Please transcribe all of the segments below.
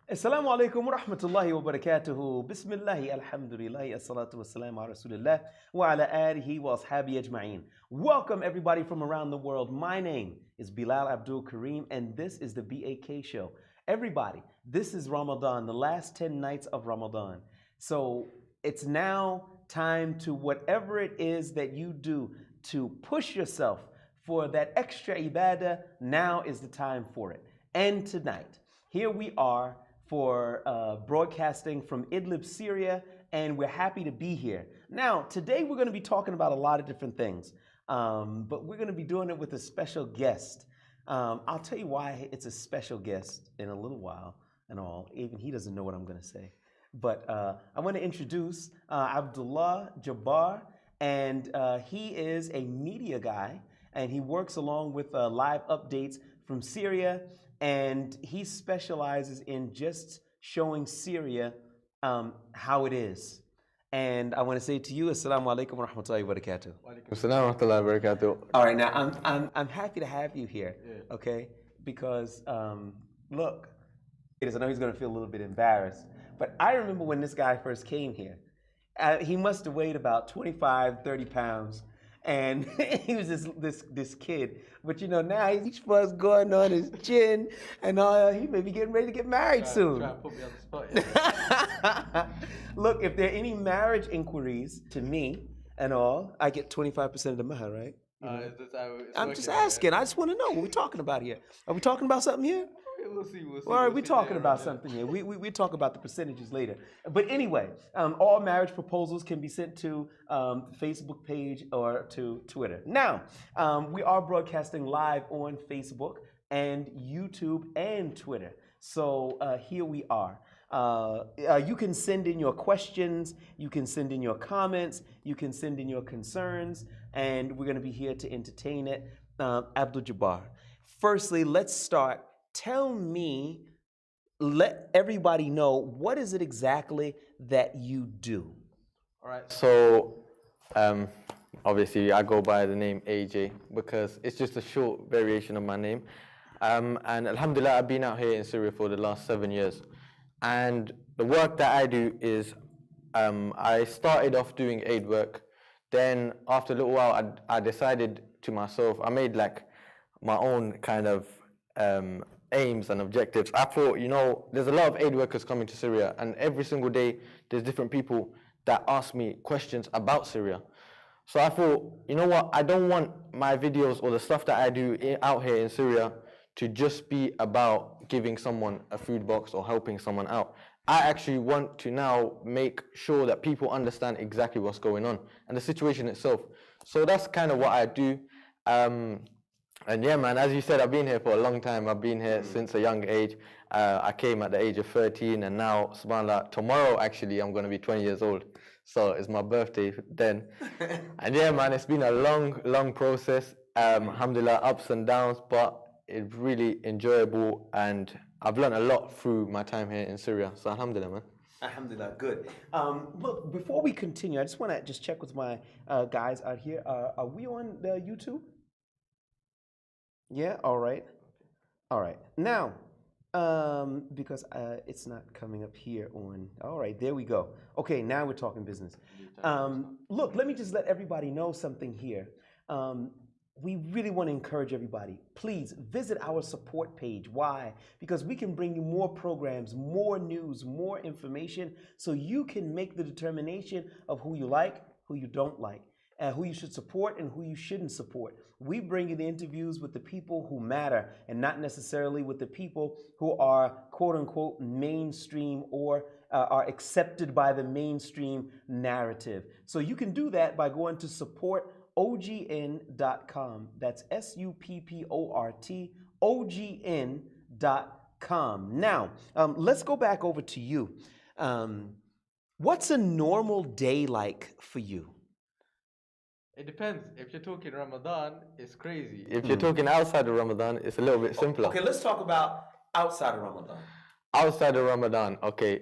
Assalamu alaikum wa rahmatullahi wa barakatuhu. Bismillahi alhamdulillahi assalatu wassalamu ala rasulillah wa ala alihi wa ashabi ajma'in. Welcome everybody from around the world. My name is Bilal Abdul Kareem and this is the BAK show. Everybody, this is Ramadan, the last 10 nights of Ramadan. So it's now time to whatever it is that you do to push yourself for that extra ibadah, now is the time for it. And tonight, here we are for broadcasting from Idlib, Syria, and we're happy to be here. Now, today we're going to be talking about a lot of different things, but we're going to be doing it with a special guest. I'll tell you why it's a special guest in a little while and all. Even he doesn't know what I'm going to say. But I want to introduce Abdullah Jabar, and he is a media guy, and he works along with live updates from Syria, and he specializes in just showing Syria how it is. And I want to say to you, Assalamu alaikum wa rahmatullahi wa barakatuh. Assalamu alaikum wa barakatuh. All right, now I'm happy to have you here, okay? Because look, I know he's going to feel a little bit embarrassed, but I remember when this guy first came here, he must have weighed about 25, 30 pounds. And he was this kid, but you know now he's fuzz going on his chin, and he may be getting ready to get married soon. Try to put me on the spot. Yeah. Look, if there are any marriage inquiries to me and all, I get 25% of the mahar, right? I'm just asking. I just want to know what we're talking about here. Are we talking about something here? We'll see. Or are we talking about something here? We talk about the percentages later. But anyway, all marriage proposals can be sent to Facebook page or to Twitter. Now, we are broadcasting live on Facebook and YouTube and Twitter. So here we are. You can send in your questions, you can send in your comments, you can send in your concerns, and we're going to be here to entertain it. Abdul Jabar. Firstly, let's start. Tell me, let everybody know, what is it exactly that you do? All right. So, obviously, I go by the name AJ because it's just a short variation of my name. And alhamdulillah, I've been out here in Syria for the last 7 years. And the work that I do is, I started off doing aid work. Then after a little while, I decided to myself, I made like my own kind of aims and objectives. I thought, you know, there's a lot of aid workers coming to Syria, and every single day there's different people that ask me questions about Syria. So I thought, you know what, I don't want my videos or the stuff that I do out here in Syria to just be about giving someone a food box or helping someone out. I actually want to now make sure that people understand exactly what's going on and the situation itself. So that's kind of what I do. And yeah, man, as you said, I've been here for a long time. I've been here since a young age. I came at the age of 13, and now, subhanAllah, tomorrow, actually, I'm going to be 20 years old. So it's my birthday then. And yeah, man, it's been a long process. Alhamdulillah, ups and downs, but it's really enjoyable. And I've learned a lot through my time here in Syria. So alhamdulillah, man. Alhamdulillah, good. Look, before we continue, I just want to check with my guys out here. Are we on YouTube? Yeah, all right. All right. Now, because it's not coming up here on, all right, there we go. Okay, now we're talking business. Look, let me just let everybody know something here. We really want to encourage everybody. Please visit our support page. Why? Because we can bring you more programs, more news, more information, so you can make the determination of who you like, who you don't like, who you should support and who you shouldn't support. We bring you the interviews with the people who matter and not necessarily with the people who are quote unquote mainstream or are accepted by the mainstream narrative. So you can do that by going to supportogn.com. That's SUPPORT, OGN.com. Now, let's go back over to you. What's a normal day like for you? It depends. If you're talking Ramadan, it's crazy. If you're talking outside of Ramadan, it's a little bit simpler. Okay, let's talk about outside of Ramadan. Outside of Ramadan, okay.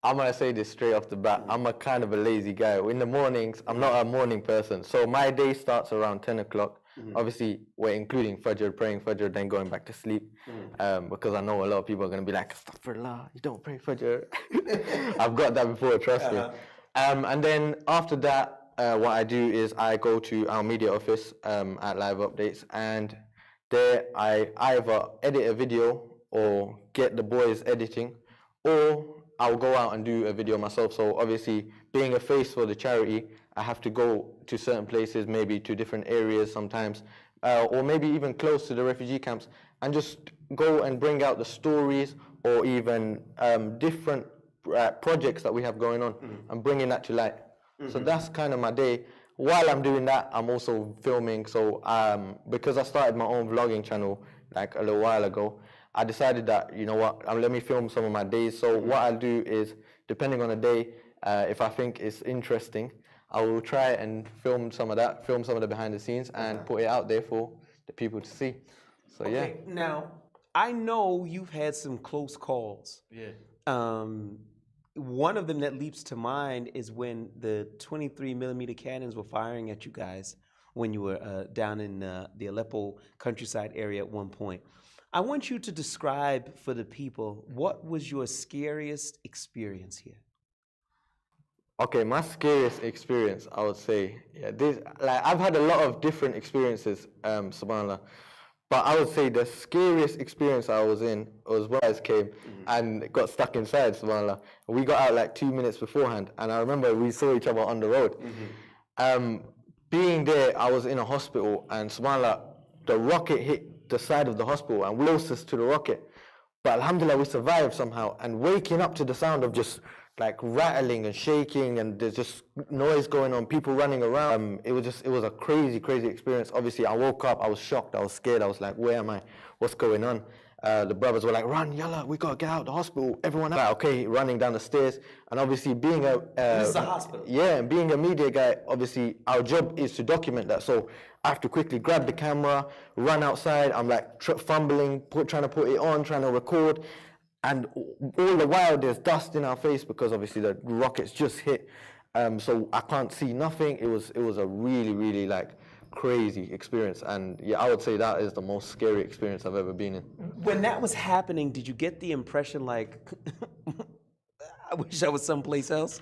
I'm going to say this straight off the bat. I'm a kind of a lazy guy. In the mornings, I'm not a morning person. So my day starts around 10 o'clock. Obviously, we're including Fajr, praying Fajr, then going back to sleep. Because I know a lot of people are going to be like, Astaghfirullah, you don't pray Fajr. I've got that before, trust me. And then after that, what I do is I go to our media office at Live Updates, and there I either edit a video or get the boys editing, or I'll go out and do a video myself. So obviously, being a face for the charity, I have to go to certain places, maybe to different areas sometimes, or maybe even close to the refugee camps, and just go and bring out the stories or even different projects that we have going on and bringing that to light. So that's kind of my day. While I'm doing that, I'm also filming. So because I started my own vlogging channel like a little while ago, I decided that, you know what, let me film some of my days. So what I'll do is, depending on the day, if I think it's interesting, I will try and film some of that, film some of the behind the scenes, and put it out there for the people to see. So yeah. Now, I know you've had some close calls. Yeah. One of them that leaps to mind is when the 23mm cannons were firing at you guys when you were down in the Aleppo countryside area at one point. I want you to describe for the people, what was your scariest experience here? Okay, my scariest experience, I would say, I've had a lot of different experiences, subhanAllah. But I would say the scariest experience I was in was when I came and got stuck inside, subhanAllah. We got out like 2 minutes beforehand, and I remember we saw each other on the road. Being there, I was in a hospital, and subhanAllah, the rocket hit the side of the hospital and closest to the rocket. But alhamdulillah, we survived somehow. And waking up to the sound of just like rattling and shaking, and there's just noise going on, people running around. It was a crazy, crazy experience. Obviously, I woke up, I was shocked, I was scared. I was like, where am I? What's going on? The brothers were like, run, yalla, we gotta get out of the hospital. Everyone, like, okay, running down the stairs. And obviously, being this is a hospital. Yeah, and being a media guy, obviously, our job is to document that. So I have to quickly grab the camera, run outside. I'm like fumbling, trying to put it on, trying to record. And all the while, there's dust in our face because obviously the rockets just hit. So I can't see nothing. It was a really, really like crazy experience. And yeah, I would say that is the most scary experience I've ever been in. When that was happening, did you get the impression like, I wish I was someplace else?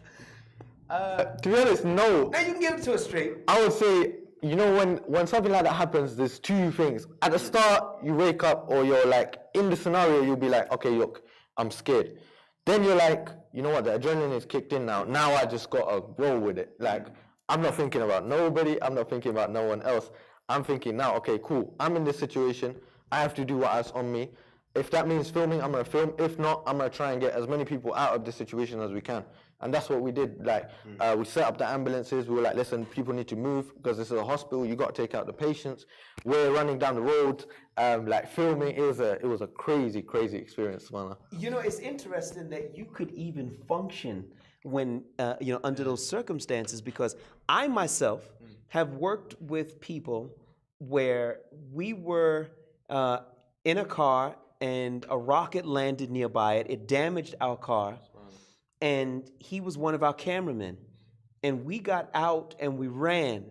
To be honest, no. Now you can give it to us straight. I would say, you know, when something like that happens, there's two things. At the start, you wake up, or you're like, in the scenario, you'll be like, okay, look, I'm scared. Then you're like, you know what, the adrenaline is kicked in now. Now I just gotta roll with it. Like, I'm not thinking about nobody, I'm not thinking about no one else. I'm thinking now, okay, cool, I'm in this situation, I have to do what's on me. If that means filming, I'm gonna film. If not, I'm gonna try and get as many people out of this situation as we can. And that's what we did. Like, we set up the ambulances. We were like, listen, people need to move because this is a hospital. You got to take out the patients. We're running down the road, like filming. It was a crazy, crazy experience, man. You know, it's interesting that you could even function when, you know, under those circumstances, because I myself have worked with people where we were in a car and a rocket landed nearby it. It damaged our car. And he was one of our cameramen. And we got out and we ran.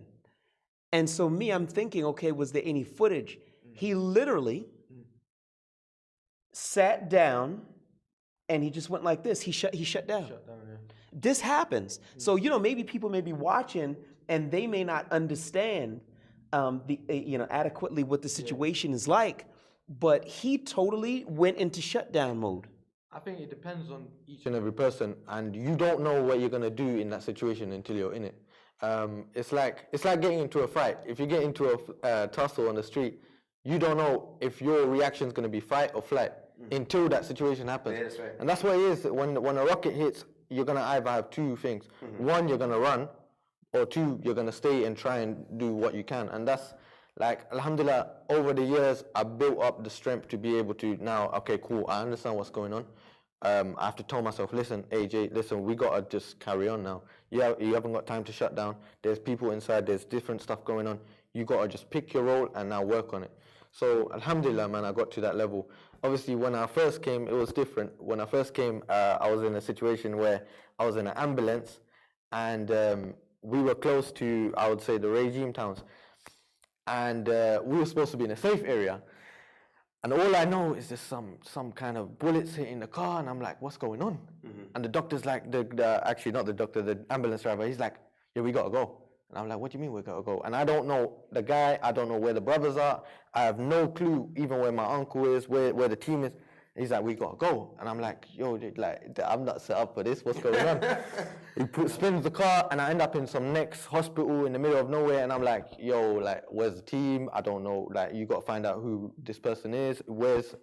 And so I'm thinking, okay, was there any footage? He literally sat down and he just went like this. He shut down. Yeah. This happens. So, you know, maybe people may be watching and they may not understand adequately what the situation is like. But he totally went into shutdown mode. I think it depends on each and every person, and you don't know what you're gonna do in that situation until you're in it. It's like getting into a fight. If you get into a tussle on the street, you don't know if your reaction is gonna be fight or flight until that situation happens. Yeah, that's right. And that's what it is. When a rocket hits, you're gonna either have two things. One, you're gonna run, or two, you're gonna stay and try and do what you can. And that's like, alhamdulillah, over the years, I built up the strength to be able to now, okay, cool, I understand what's going on. I have to tell myself, listen, AJ, listen, we gotta just carry on now. You haven't got time to shut down. There's people inside, there's different stuff going on. You gotta just pick your role and now work on it. So, alhamdulillah, man, I got to that level. Obviously, when I first came, it was different. When I first came, I was in a situation where I was in an ambulance and we were close to, I would say, the regime towns. and we were supposed to be in a safe area. And all I know is there's some kind of bullets hitting the car, and I'm like, what's going on? And the doctor's like, actually not the doctor, the ambulance driver, he's like, yeah, we gotta go. And I'm like, what do you mean we gotta go? And I don't know the guy, I don't know where the brothers are, I have no clue even where my uncle is, where the team is. He's like, we gotta go. And I'm like, yo, like, I'm not set up for this, what's going on? He spins the car, and I end up in some next hospital in the middle of nowhere, and I'm like, yo, like, where's the team? I don't know, like, you gotta find out who this person is, where's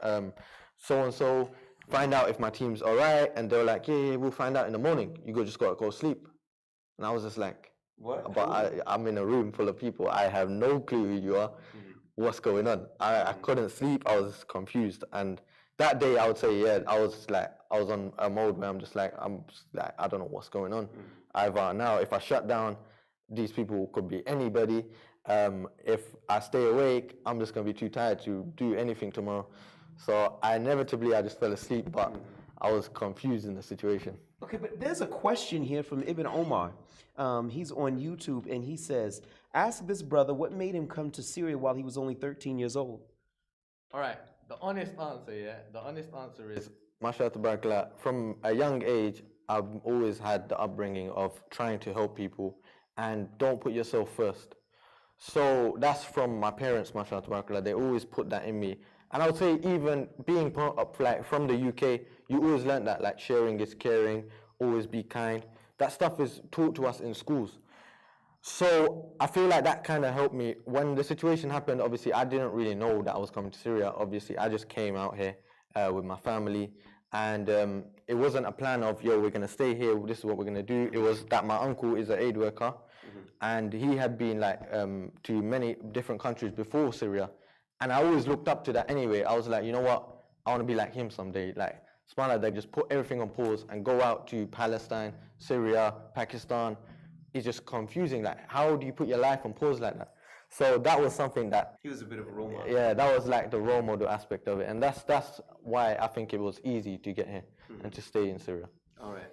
so-and-so, find out if my team's all right. And they're like, yeah, we'll find out in the morning. Just gotta go sleep. And I was just like, what? But I'm in a room full of people. I have no clue who you are. What's going on? I couldn't sleep. I was confused. And that day, I would say, yeah, I was on a mode where I'm just like, I don't know what's going on. Either now, if I shut down, these people could be anybody. If I stay awake, I'm just gonna be too tired to do anything tomorrow. So I just fell asleep, but I was confused in the situation. Okay, but there's a question here from Ibn Omar. He's on YouTube, and he says, ask this brother what made him come to Syria while he was only 13 years old. All right, the honest answer is, mashallah tabarakallah, from a young age, I've always had the upbringing of trying to help people and don't put yourself first. So that's from my parents, mashallah tabarakallah. They always put that in me. And I would say even being like from the UK, you always learn that, like, sharing is caring, always be kind. That stuff is taught to us in schools. So I feel like that kind of helped me. When the situation happened, obviously I didn't really know that I was coming to Syria. Obviously I just came out here with my family, and it wasn't a plan of, yo, we're going to stay here, this is what we're going to do. It was that my uncle is an aid worker, and he had been like to many different countries before Syria. And I always looked up to that anyway. I was like, you know what? I want to be like him someday. Like, subhanAllah, they just put everything on pause and go out to Palestine, Syria, Pakistan. It's just confusing. Like, how do you put your life on pause like that? So that was something that... He was a bit of a role model. Yeah, that was like the role model aspect of it. And that's why I think it was easy to get here and to stay in Syria. All right.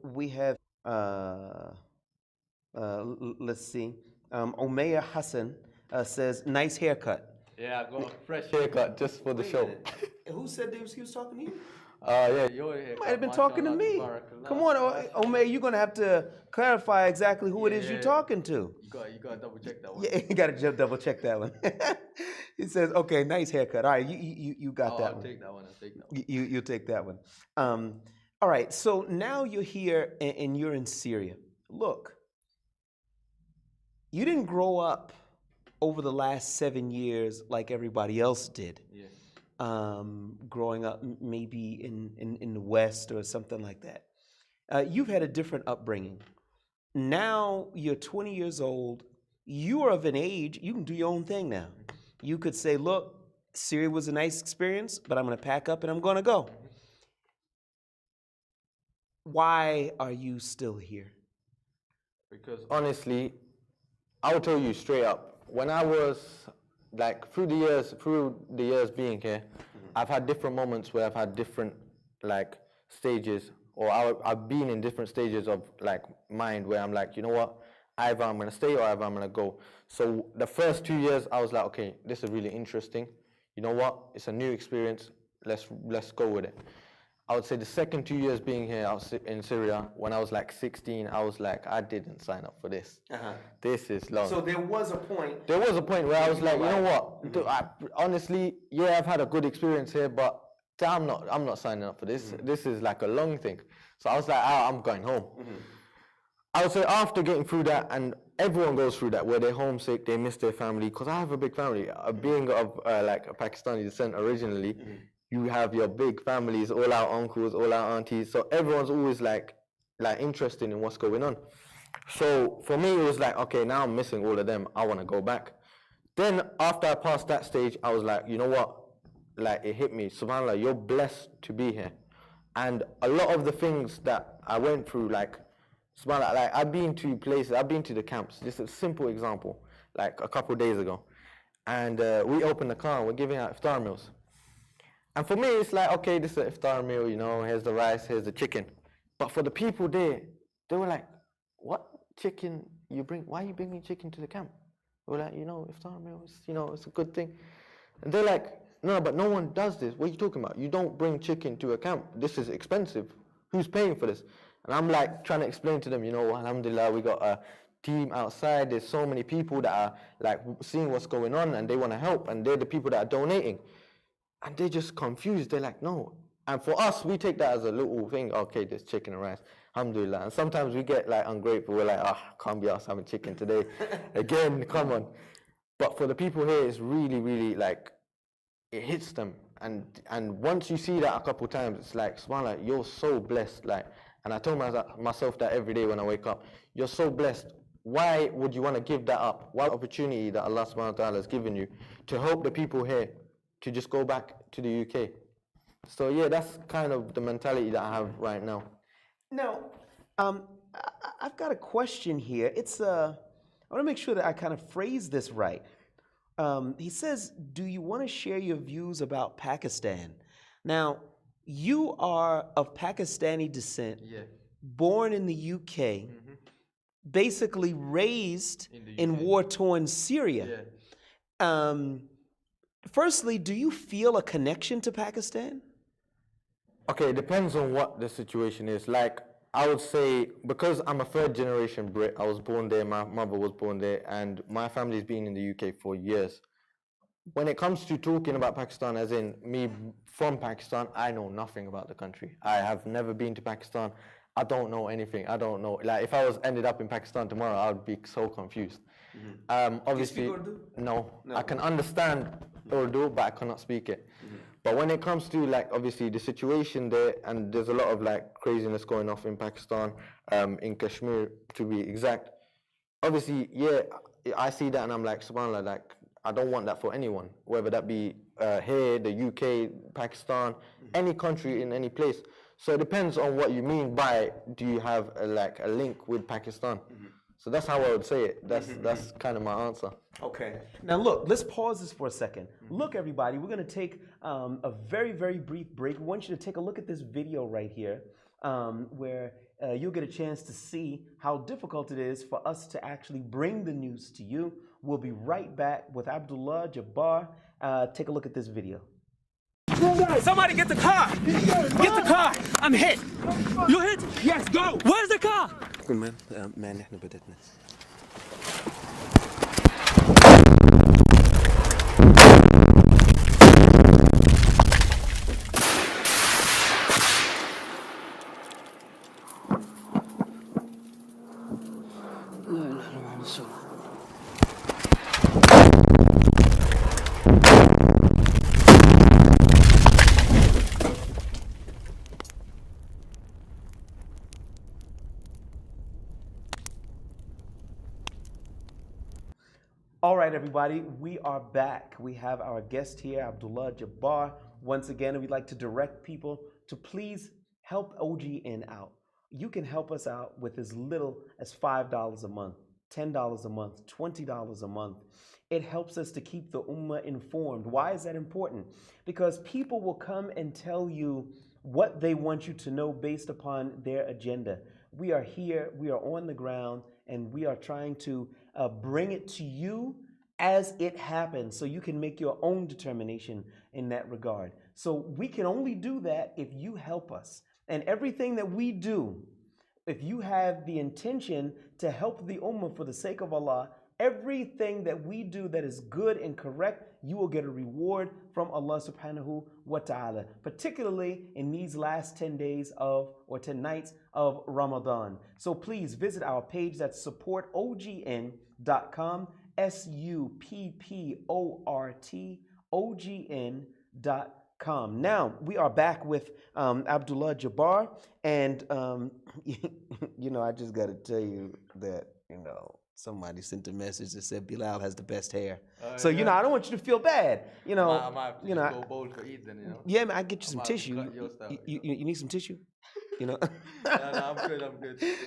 We have, let's see, Umayya Hassan says, nice haircut. Yeah, I got a fresh haircut just for the show. Who said he was talking to you? Yeah, your haircut. Might have been talking to me. Come on, Omay, you're gonna have to clarify exactly who it is you're talking to. You gotta double check that one. Yeah, you gotta double check that one. He says, okay, nice haircut. All right, you got that one. I'll take that one. You take that one. All right, so now you're here and you're in Syria. Look, you didn't grow up over the last 7 years like everybody else did. Yeah. Growing up maybe in the West or something like that. You've had a different upbringing. Now you're 20 years old. You are of an age, you can do your own thing now. You could say, look, Syria was a nice experience, but I'm going to pack up and I'm going to go. Why are you still here? Because honestly, I will tell you straight up, when I was like through the years being here, I've had different moments where I've had different like stages, or I've been in different stages of like mind where I'm like, you know what, either I'm gonna stay or either I'm gonna go. So the first 2 years I was like, okay, this is really interesting. You know what, it's a new experience. Let's go with it. I would say the second 2 years being here in Syria, when I was like 16, I was like, I didn't sign up for this. This is long. So there was a point. There was a point where I was like, you know what? Honestly, yeah, I've had a good experience here, but I'm not signing up for this. This is like a long thing. So I was like, I'm going home. I would say after getting through that, and everyone goes through that, where they're homesick, they miss their family, because I have a big family. Being of like a Pakistani descent originally, you have your big families, all our uncles, all our aunties. So everyone's always like interested in what's going on. So for me, it was like, okay, now I'm missing all of them. I want to go back. Then after I passed that stage, I was like, you know what? Like, it hit me. SubhanAllah, you're blessed to be here. And a lot of the things that I went through, like, SubhanAllah, like, I've been to places, I've been to the camps. Just a simple example, like a couple of days ago. And we opened the car and we're giving out iftar meals. And for me, it's like, okay, this is an iftar meal, you know, here's the rice, here's the chicken. But for the people there, they were like, what chicken you bring? Why are you bringing chicken to the camp? We're like, iftar meal, it's a good thing. And they're like, no, but no one does this. What are you talking about? You don't bring chicken to a camp. This is expensive. Who's paying for this? And I'm like trying to explain to them, alhamdulillah, we got a team outside. There's so many people that are like seeing what's going on and they want to help, and they're the people that are donating. And they're just confused. They're like, no. And for us, we take that as a little thing. Okay, there's chicken and rice. Alhamdulillah. And sometimes we get like ungrateful. We're like, can't be us having chicken today. Again, come on. But for the people here, it's really, really like, it hits them. And once you see that a couple times, it's like, subhanAllah, you're so blessed. Like, and I tell myself that every day when I wake up, you're so blessed. Why would you want to give that up? What opportunity that Allah subhanahu wa ta'ala has given you to help the people here to just go back to the UK. So yeah, that's kind of the mentality that I have right now. Now, I've got a question here. I want to make sure that I kind of phrase this right. He says, do you want to share your views about Pakistan? Now, you are of Pakistani descent, born in the UK, basically raised in war-torn Syria. Firstly, do you feel a connection to Pakistan? Okay, it depends on what the situation is. Like, I would say, because I'm a third generation Brit, I was born there, my mother was born there, and my family's been in the UK for years. When it comes to talking about Pakistan, as in me from Pakistan, I know nothing about the country. I have never been to Pakistan. I don't know anything. I don't know. Like, if I ended up in Pakistan tomorrow, I would be so confused. Obviously, do you speak Urdu? No. I can understand Urdu, but I cannot speak it. But when it comes to like obviously the situation there, and there's a lot of like craziness going off in Pakistan, in Kashmir to be exact. Obviously, yeah, I see that and I'm like, subhanAllah, like I don't want that for anyone, whether that be here, the UK, Pakistan, any country in any place. So it depends on what you mean by do you have a link with Pakistan. So that's how I would say it. That's kind of my answer. Okay. Now look, let's pause this for a second. Look, everybody, we're going to take a very, very brief break. We want you to take a look at this video right here, where you'll get a chance to see how difficult it is for us to actually bring the news to you. We'll be right back with Abdullah Jabar. Take a look at this video. Somebody get the car! Get the car! I'm hit! You hit? Yes, go! Where's the car? Man, احنا بدأنا. All right, everybody, we are back. We have our guest here, Abdullah Jabar. Once again, we'd like to direct people to please help OGN out. You can help us out with as little as $5 a month, $10 a month, $20 a month. It helps us to keep the Ummah informed. Why is that important? Because people will come and tell you what they want you to know based upon their agenda. We are here, we are on the ground, and we are trying to bring it to you as it happens so you can make your own determination in that regard. So we can only do that if you help us. And everything that we do, if you have the intention to help the Ummah for the sake of Allah, everything that we do that is good and correct, you will get a reward from Allah subhanahu wa ta'ala, particularly in these last 10 days or 10 nights of Ramadan. So please visit our page, that's supportogn.com, SUPPORT, OGN.com. Now, we are back with Abdullah Jabar, and I just got to tell you that, somebody sent a message that said Bilal has the best hair. So, I don't want you to feel bad. I might go bold for Eid then, Yeah, man, I get you some tissue. You need some tissue? No, I'm good.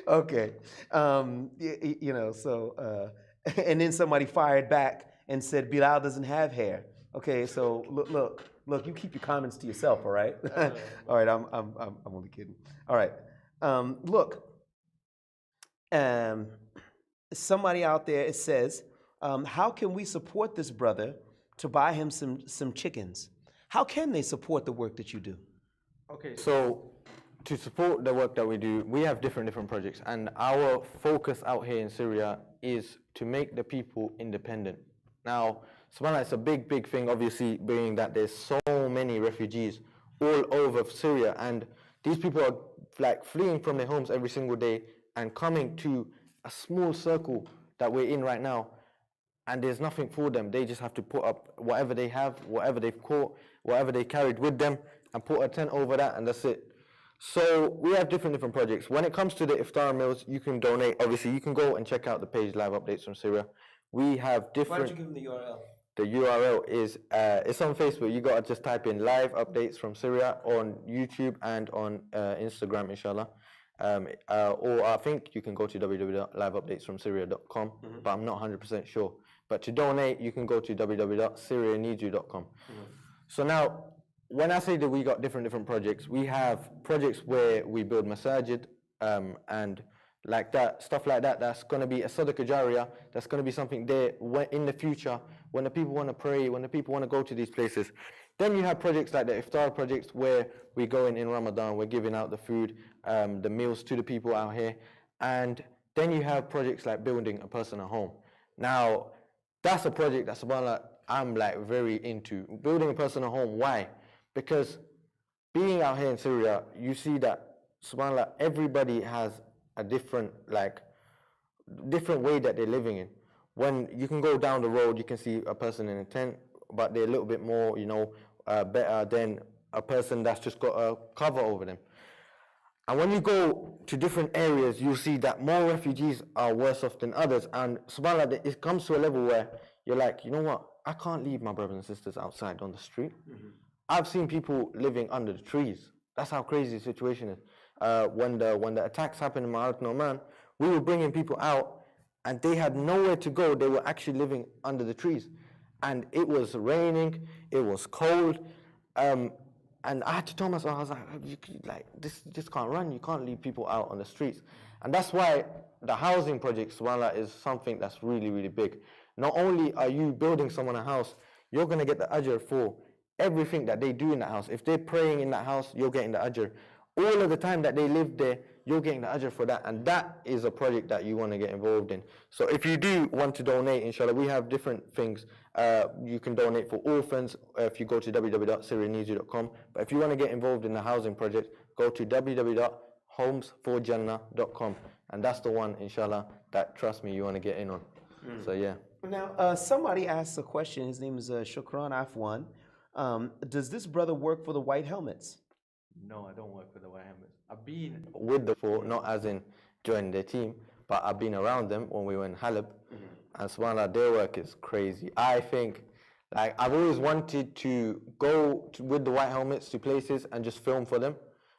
Okay. And then somebody fired back and said Bilal doesn't have hair. Okay, so look, you keep your comments to yourself, all right? All right, I'm only kidding. All right. Look, somebody out there, it says, how can we support this brother to buy him some chickens? How can they support the work that you do? Okay, so to support the work that we do, we have different projects, and our focus out here in Syria is to make the people independent. Now, subhanAllah, it's a big thing, obviously, being that there's so many refugees all over Syria, and these people are like fleeing from their homes every single day and coming to a small circle that we're in right now, and there's nothing for them. They just have to put up whatever they have, whatever they've caught, whatever they carried with them, and put a tent over that, and that's it. So we have different projects. When it comes to the iftar meals, you can donate. Obviously, you can go and check out the page Live Updates from Syria. We have different... Why don't you give them the URL? The URL is, it's on Facebook. You gotta just type in Live Updates from Syria on YouTube and on Instagram, inshallah. Or I think you can go to www.liveupdatesfromsyria.com, but I'm not 100% sure. But to donate, you can go to www.syrianeedsyou.com. So now, when I say that we got different projects, we have projects where we build masajid and like that, stuff like that. That's going to be a sadaqah jariyah. That's going to be something there in the future when the people want to pray, when the people want to go to these places. Then you have projects like the iftar projects where we go in Ramadan, we're giving out the food, the meals to the people out here. And then you have projects like building a personal home. Now, that's a project that, subhanAllah, I'm like very into. Building a personal home, why? Because being out here in Syria, you see that, subhanAllah, everybody has a different way that they're living in. When you can go down the road, you can see a person in a tent, but they're a little bit more, better than a person that's just got a cover over them. And when you go to different areas, you see that more refugees are worse off than others. And subhanAllah, it comes to a level where you're like, you know what? I can't leave my brothers and sisters outside on the street. I've seen people living under the trees. That's how crazy the situation is. When the attacks happened in Ma'arat Noman, we were bringing people out and they had nowhere to go. They were actually living under the trees. And it was raining, it was cold. And I had to tell myself, I was like, this just can't run. You can't leave people out on the streets. And that's why the housing project, subhanAllah, is something that's really big. Not only are you building someone a house, you're going to get the ajr for everything that they do in that house. If they're praying in that house, you're getting the ajr. All of the time that they live there, you're getting the ajr for that. And that is a project that you want to get involved in. So if you do want to donate, inshallah, we have different things. You can donate for orphans if you go to www.syrianeedsyou.com. But if you want to get involved in the housing project, go to www.homesforjannah.com. And that's the one, inshallah, that, trust me, you want to get in on. So yeah. Now, somebody asked a question. His name is Shukran Afwan. Does this brother work for the White Helmets? No, I don't work for the White Helmets. I've been with the four, not as in joining their team, but I've been around them when we were in Halab. And subhanAllah, their work is crazy. I think, like, I've always wanted to go with the White Helmets to places and just film for them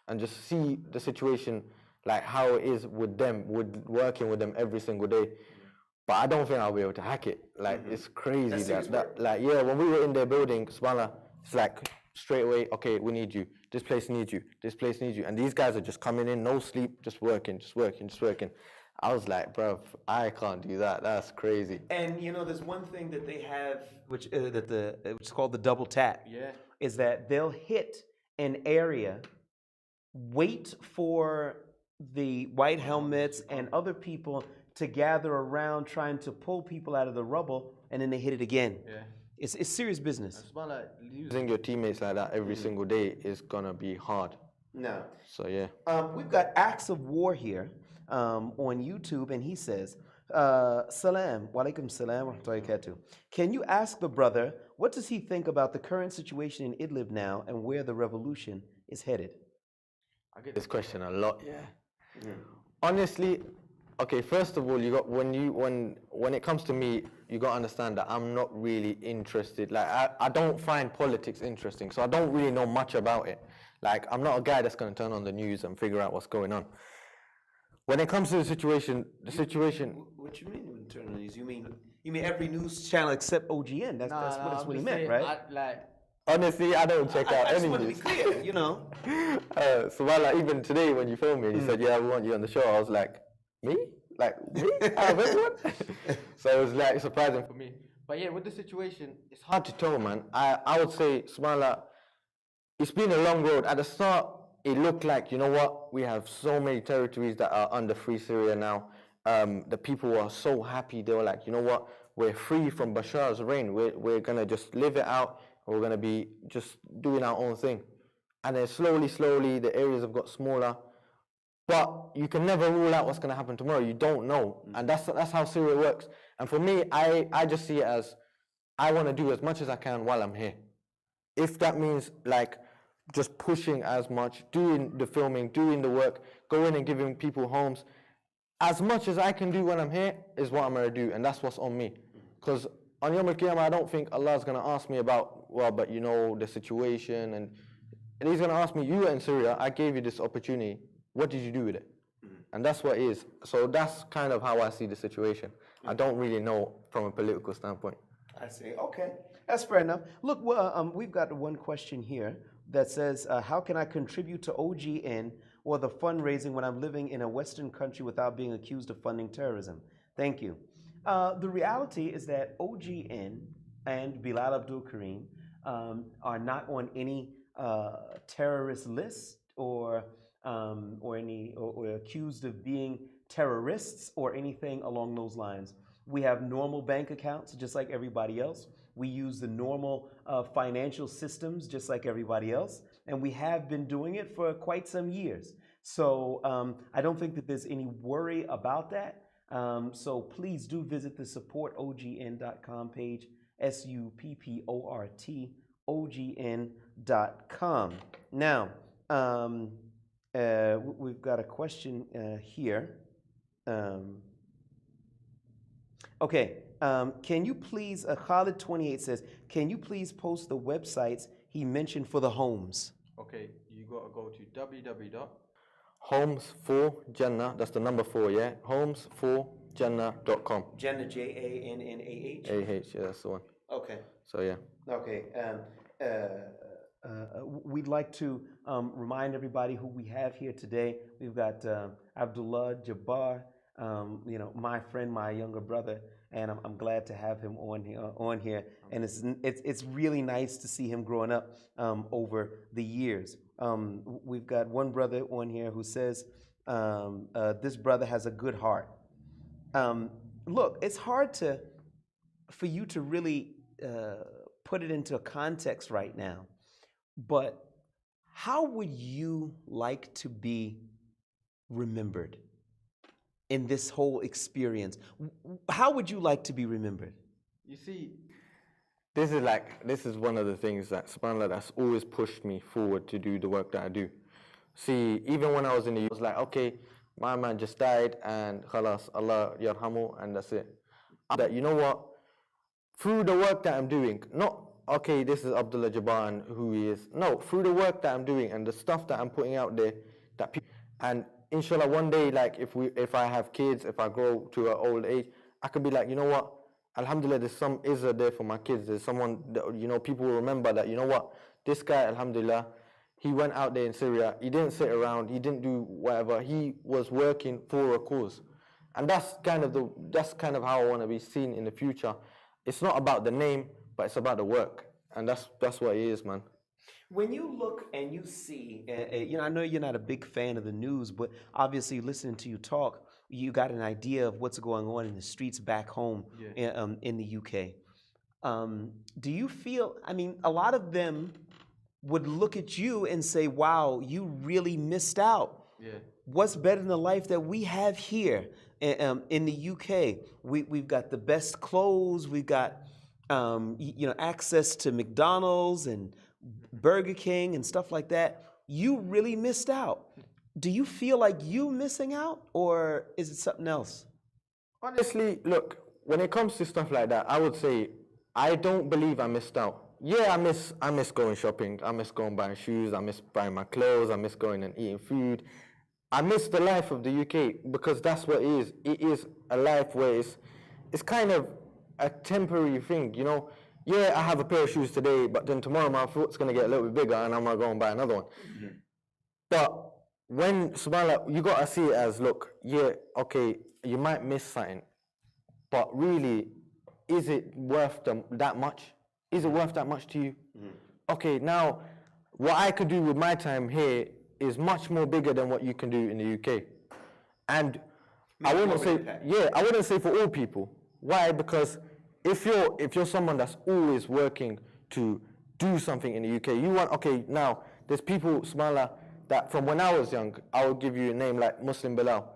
and just see the situation, like how it is with them, working with them every single day. But I don't think I'll be able to hack it. Like, it's crazy. Like, yeah, when we were in their building, subhanAllah, it's like straight away, okay, we need you. This place needs you. This place needs you. And these guys are just coming in, no sleep, just working. I was like, bro, I can't do that. That's crazy. And there's one thing that they have, which is called the double tap. Yeah. Is that they'll hit an area, wait for the White Helmets and other people to gather around trying to pull people out of the rubble, and then they hit it again. Yeah. It's serious business. Losing your teammates like that every single day is gonna be hard. No. So yeah. We've got Acts of War here on YouTube, and he says, Salam, walaikum salam wa rahmatullahi wa barakatuh. Can you ask the brother, what does he think about the current situation in Idlib now and where the revolution is headed? I get this question a lot, yeah. Honestly, okay, first of all, when it comes to me, you got to understand that I'm not really interested. Like, I don't find politics interesting, so I don't really know much about it. Like, I'm not a guy that's going to turn on the news and figure out what's going on. When it comes to the situation... What you mean turn on the news? You mean every news channel except OGN? That's what he meant, right? Honestly, I don't check out any news. I just want to be clear, So, even today when you phoned me and you said, yeah, we want you on the show, I was like, me? Like, me? Out of everyone? So it was like surprising for me. But yeah, with the situation, it's hard to tell, man. I would say, subhanAllah, it's been a long road. At the start, it looked like, you know what, we have so many territories that are under free Syria now. The people were so happy. They were like, you know what, we're free from Bashar's reign. We're going to just live it out. We're going to be just doing our own thing. And then slowly, the areas have got smaller. But you can never rule out what's going to happen tomorrow. You don't know. And that's how Syria works. And for me, I just see it as, I want to do as much as I can while I'm here. If that means like just pushing as much, doing the filming, doing the work, going and giving people homes, as much as I can do when I'm here is what I'm going to do. And that's what's on me. Because on Yom Al-Qiyamah, I don't think Allah's going to ask me about, well, but you know, the situation. And He's going to ask me, you were in Syria, I gave you this opportunity. What did you do with it? And that's what it is. So that's kind of how I see the situation. I don't really know from a political standpoint. I see. Okay. That's fair enough. Look, well, we've got one question here that says, how can I contribute to OGN or the fundraising when I'm living in a Western country without being accused of funding terrorism? Thank you. The reality is that OGN and Bilal Abdul Kareem are not on any terrorist list or accused of being terrorists or anything along those lines. We have normal bank accounts just like everybody else. We use the normal financial systems just like everybody else, and we have been doing it for quite some years. So I don't think that there's any worry about that. So please do visit the supportogn.com page, SUPPORT OGN.com. Now, we've got a question here. Okay, can you please, Khalid28 says, can you please post the websites he mentioned for the homes? Okay, you got to go to www.homes4jannah, that's the number 4, yeah? homes4jannah.com. Jannah, Jannah. A-H, yeah, that's the one. Okay. So, yeah. Okay. We'd like to remind everybody who we have here today. We've got Abdullah Jabar, my friend, my younger brother, and I'm glad to have him on here. And it's really nice to see him growing up over the years. We've got one brother on here who says, this brother has a good heart. Look, it's hard for you to really put it into a context right now, but how would you like to be remembered in this whole experience? How would you like to be remembered? You see, this is one of the things that, subhanAllah, that's always pushed me forward to do the work that I do. See, even when I was in the US, I was like, okay, my man just died and khalas, Allah yarhamu, and that's it. That, you know what, through the work that I'm doing, not, okay, this is Abdullah Jabar and who he is. No, through the work that I'm doing and the stuff that I'm putting out there, that people, and inshallah, one day, like if I have kids, if I grow to an old age, I could be like, you know what, alhamdulillah, there's some izzah there for my kids. There's someone that, people will remember that, you know what, this guy, alhamdulillah, he went out there in Syria. He didn't sit around. He didn't do whatever. He was working for a cause. And that's kind of how I want to be seen in the future. It's not about the name, but it's about the work. And that's what it is, man. When you look and you see, I know you're not a big fan of the news, but obviously listening to you talk, you got an idea of what's going on in the streets back home in the UK. Do you feel, a lot of them would look at you and say, wow, you really missed out. Yeah. What's better than the life that we have here in the UK? We've got the best clothes, we've got access to McDonald's and Burger King and stuff like that. You really missed out. Do you feel like you missing out, or is it something else? Honestly, look, when it comes to stuff like that, I would say I don't believe I missed out. Yeah, I miss going shopping. I miss going buying shoes. I miss buying my clothes. I miss going and eating food. I miss the life of the UK because that's what it is. It is a life where it's kind of a temporary thing, Yeah, I have a pair of shoes today, but then tomorrow my foot's going to get a little bit bigger and I'm going to go and buy another one. Mm-hmm. But when subhanAllah, you gotta see it as, look, yeah, okay, you might miss something, but really, is it worth that much? Is it worth that much to you? Okay, now, what I could do with my time here is much more bigger than what you can do in the UK. And I wouldn't say, I wouldn't say for all people. Why? Because if you're someone that's always working to do something in the UK, you want, okay, now, there's people, subhanAllah, that from when I was young, I will give you a name like Muslim Bilal.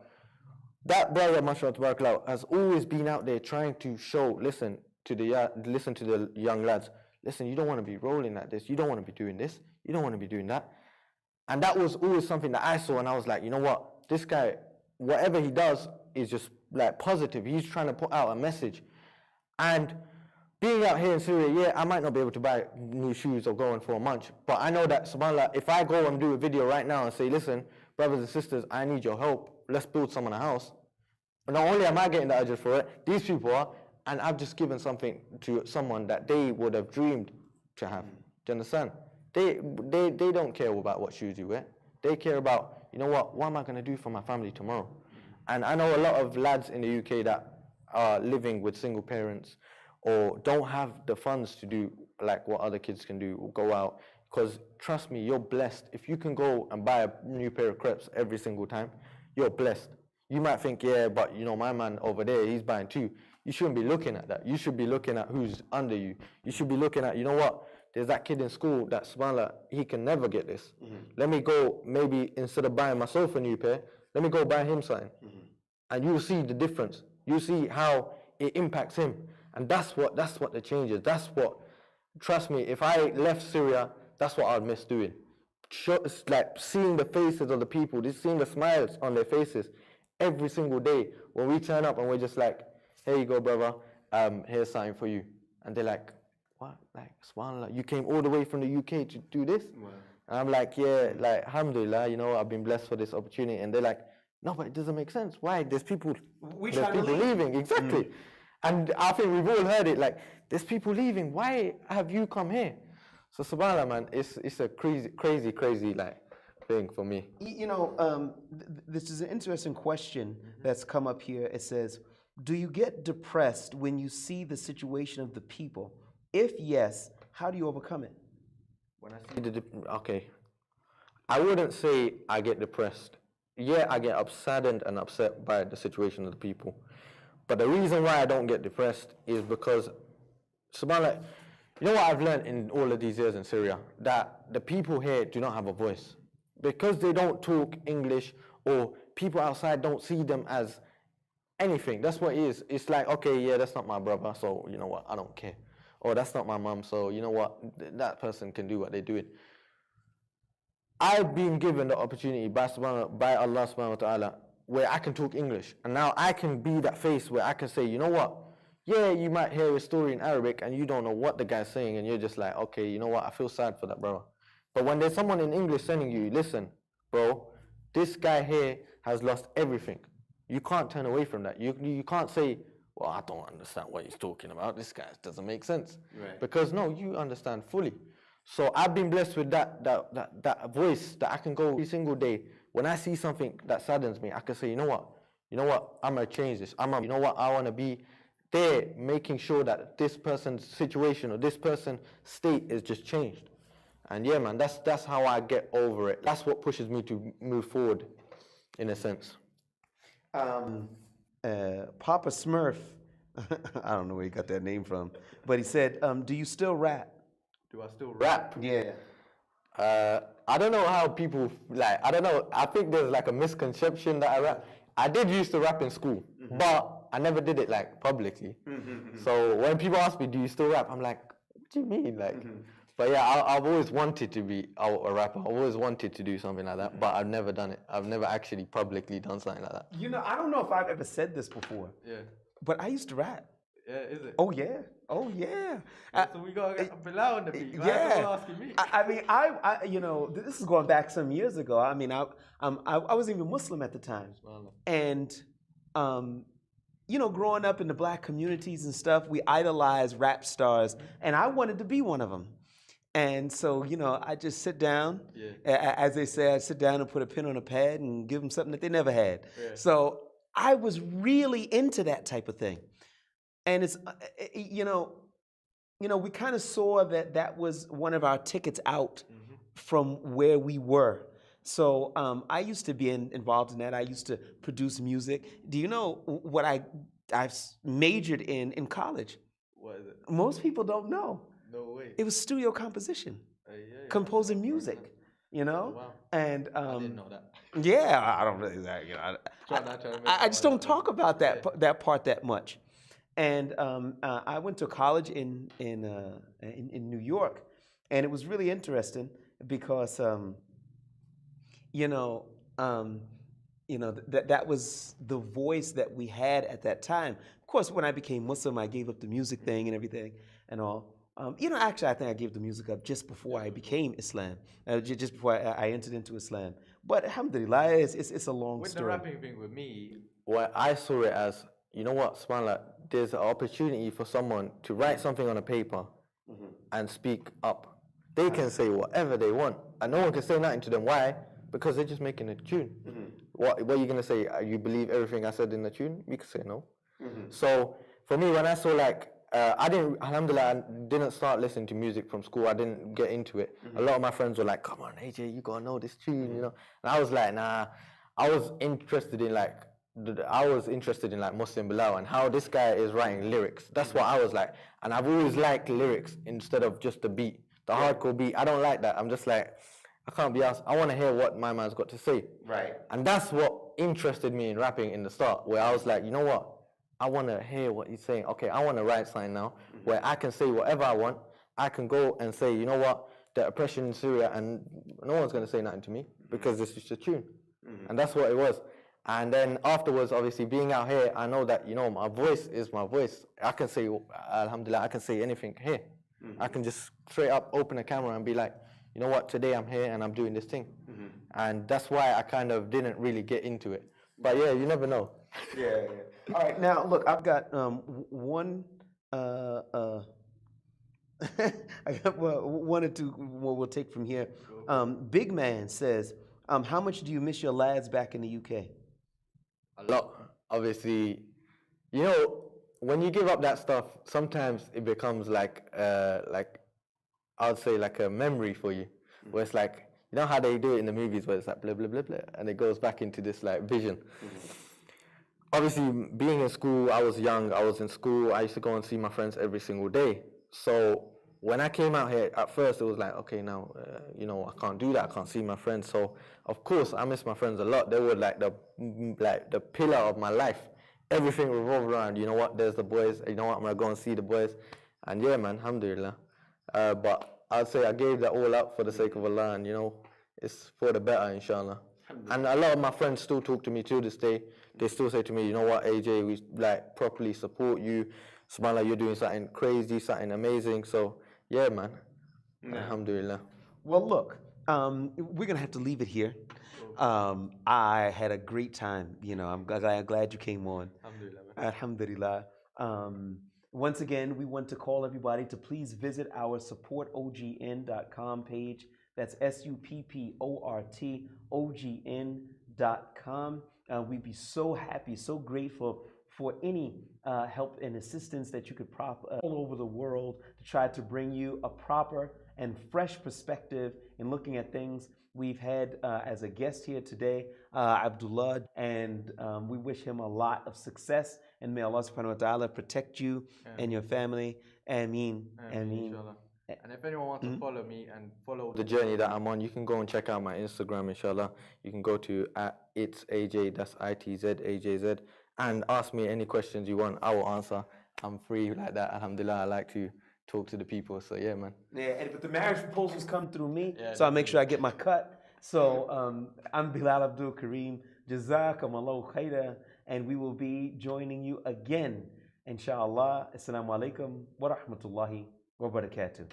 That brother, mashallah tabarakallah, has always been out there trying to show, listen to the young lads, listen, you don't want to be rolling like this, you don't want to be doing this, you don't want to be doing that. And that was always something that I saw, and I was like, you know what, this guy, whatever he does is just like positive. He's trying to put out a message. And being out here in Syria, yeah, I might not be able to buy new shoes or go on for a month, but I know that, subhanAllah, if I go and do a video right now and say, listen, brothers and sisters, I need your help, let's build someone a house. And not only am I getting the ajr for it, these people are, and I've just given something to someone that they would have dreamed to have. Do you understand? They don't care about what shoes you wear. They care about, you know what am I going to do for my family tomorrow? And I know a lot of lads in the UK that are living with single parents or don't have the funds to do like what other kids can do, or go out. Because trust me, you're blessed. If you can go and buy a new pair of crepes every single time, you're blessed. You might think, yeah, but you know, my man over there, he's buying two. You shouldn't be looking at that. You should be looking at who's under you. You should be looking at, you know what, there's that kid in school that, subhanAllah, he can never get this. Let me go, maybe instead of buying myself a new pair, let me go buy him something. And you'll see the difference. You'll see how it impacts him. And that's what the change is. That's what, trust me, if I left Syria, that's what I'd miss doing. It's like seeing the faces of the people, just seeing the smiles on their faces every single day. When we turn up and we're just like, here you go, brother, here's something for you. And they're like, what? Like, subhanAllah, you came all the way from the UK to do this? Wow. And I'm like, yeah, like, alhamdulillah, you know, I've been blessed for this opportunity. And they're like, no, but it doesn't make sense. Why? There's people leaving. Exactly. And I think we've all heard it, like, there's people leaving. Why have you come here? So subhanAllah, man, it's a crazy like thing for me. You know, this is an interesting question that's come up here. It says, do you get depressed when you see the situation of the people? If yes, how do you overcome it? When I see okay, I wouldn't say I get depressed. Yeah, I get saddened and upset by the situation of the people. But the reason why I don't get depressed is because, subhanAllah, you know what I've learned in all of these years in Syria? That the people here do not have a voice. Because they don't talk English, or people outside don't see them as anything. That's what it is. It's like, okay, yeah, that's not my brother, so you know what, I don't care. Or that's not my mom, so you know what, that person can do what they're doing. I've been given the opportunity by Allah subhanahu wa ta'ala where I can talk English. And now I can be that face where I can say, you know what, yeah, you might hear a story in Arabic and you don't know what the guy's saying, and you're just like, okay, you know what, I feel sad for that brother. But when there's someone in English telling you, listen, bro, this guy here has lost everything. You can't turn away from that. You can't say, well, I don't understand what he's talking about. This guy doesn't make sense. Right. Because no, you understand fully. So I've been blessed with that voice that I can go every single day. When I see something that saddens me, I can say, you know what, I'm gonna change this. You know what, I wanna be there making sure that this person's situation or this person's state is just changed. And yeah, man, that's how I get over it. That's what pushes me to move forward, in a sense. Papa Smurf, I don't know where he got that name from, but he said, do you still rap? Do I still rap? Yeah. I don't know how people, like, I don't know. I think there's like a misconception that I rap. I did used to rap in school, but I never did it like publicly. So when people ask me, do you still rap? I'm like, what do you mean? Like, but yeah, I've always wanted to be a rapper. I've always wanted to do something like that, but I've never done it. I've never actually publicly done something like that. You know, I don't know if I've ever said this before. Yeah. But I used to rap. Yeah, is it? Oh yeah. Oh yeah. So we gotta get Bilal on the beat. Yeah. Asking me. I mean, I you know, this is going back some years ago. I mean, I wasn't even Muslim at the time, and you know, growing up in the black communities and stuff, we idolized rap stars, and I wanted to be one of them. And so, I just sit down. Yeah. As they say, I sit down and put a pen on a pad and give them something that they never had. Yeah. So I was really into that type of thing. And it's, we kind of saw that that was one of our tickets out from where we were. So I used to be involved in that. I used to produce music. Do you know what I've majored in college? What is it? Most people don't know. No way. It was studio composition, Yeah. composing music. Oh, wow. And I didn't know that. yeah, I don't really, I just don't talk about that part that much. And I went to college in New York, and it was really interesting because that was the voice that we had at that time. Of course, when I became Muslim, I gave up the music thing and everything and all. Actually, I think I gave the music up just before I became Islam, just before I entered into Islam. But alhamdulillah, it's a long With story. the rapping thing with me, what I saw it as, you know what, subhanAllah, there's an opportunity for someone to write something on a paper and speak up. They can say whatever they want, and no one can say nothing to them. Why? Because they're just making a tune. What are you gonna say? You believe everything I said in the tune? You can say no. So for me, when I saw alhamdulillah, I didn't start listening to music from school. I didn't get into it. A lot of my friends were like, "Come on, AJ, you gotta know this tune," And I was like, "Nah." I was interested in Muslim Bilal and how this guy is writing lyrics. That's what I was like, and I've always liked lyrics instead of just the beat, the hardcore beat. I don't like that. I'm just like, I can't be asked. I want to hear what my man's got to say. Right. And that's what interested me in rapping in the start, where I was like, you know what? I want to hear what he's saying. Okay, I want to write something now where I can say whatever I want. I can go and say, you know what? The oppression in Syria, and no one's going to say nothing to me because it's just a tune. And that's what it was. And then afterwards, obviously, being out here, I know that, my voice is my voice. I can say, alhamdulillah, I can say anything here. I can just straight up open a camera and be like, you know what, today I'm here and I'm doing this thing. And that's why I kind of didn't really get into it. But yeah, you never know. Yeah. All right, now look, I've got one. I got one or two more we'll take from here. Big Man says, how much do you miss your lads back in the UK? A lot. Obviously, when you give up that stuff, sometimes it becomes like I'd say like a memory for you, where it's like, you know how they do it in the movies where it's like blah, blah, blah, blah, and it goes back into this like vision. Obviously, being in school, I was young, I was in school, I used to go and see my friends every single day. So when I came out here, at first it was like, okay, now, I can't do that, I can't see my friends. So of course, I miss my friends a lot. They were like the pillar of my life. Everything revolved around, you know what, there's the boys, you know what, I'm gonna go and see the boys. And yeah, man, alhamdulillah. But I'd say I gave that all up for the sake of Allah, and it's for the better, inshallah. And a lot of my friends still talk to me to this day. They still say to me, you know what, AJ, we properly support you. SubhanAllah, you're doing something crazy, something amazing. So yeah, man. Alhamdulillah. Well, look, we're gonna have to leave it here. I had a great time. I'm glad you came on. Alhamdulillah. Alhamdulillah. Once again, we want to call everybody to please visit our supportogn.com page. That's supportogn.com. We'd be so happy, so grateful for any help and assistance that you could prop all over the world to try to bring you a proper and fresh perspective in looking at things. We've had as a guest here today, Abdullah, and we wish him a lot of success, and may Allah subhanahu wa ta'ala protect you and your family. Ameen. Ameen. And if anyone wants to follow me and follow the journey that I'm on, you can go and check out my Instagram, inshallah. You can go to @itsaj, that's ITZAJZ, and ask me any questions you want. I will answer. I'm free like that, alhamdulillah. I like to talk to the people, so yeah, man. Yeah, but the marriage proposals come through me, so I'll make sure I get my cut. So I'm Bilal Abdul Kareem, Jazakumullahu khaira, and we will be joining you again, inshallah. Assalamu alaikum wa rahmatullahi wa barakatuh.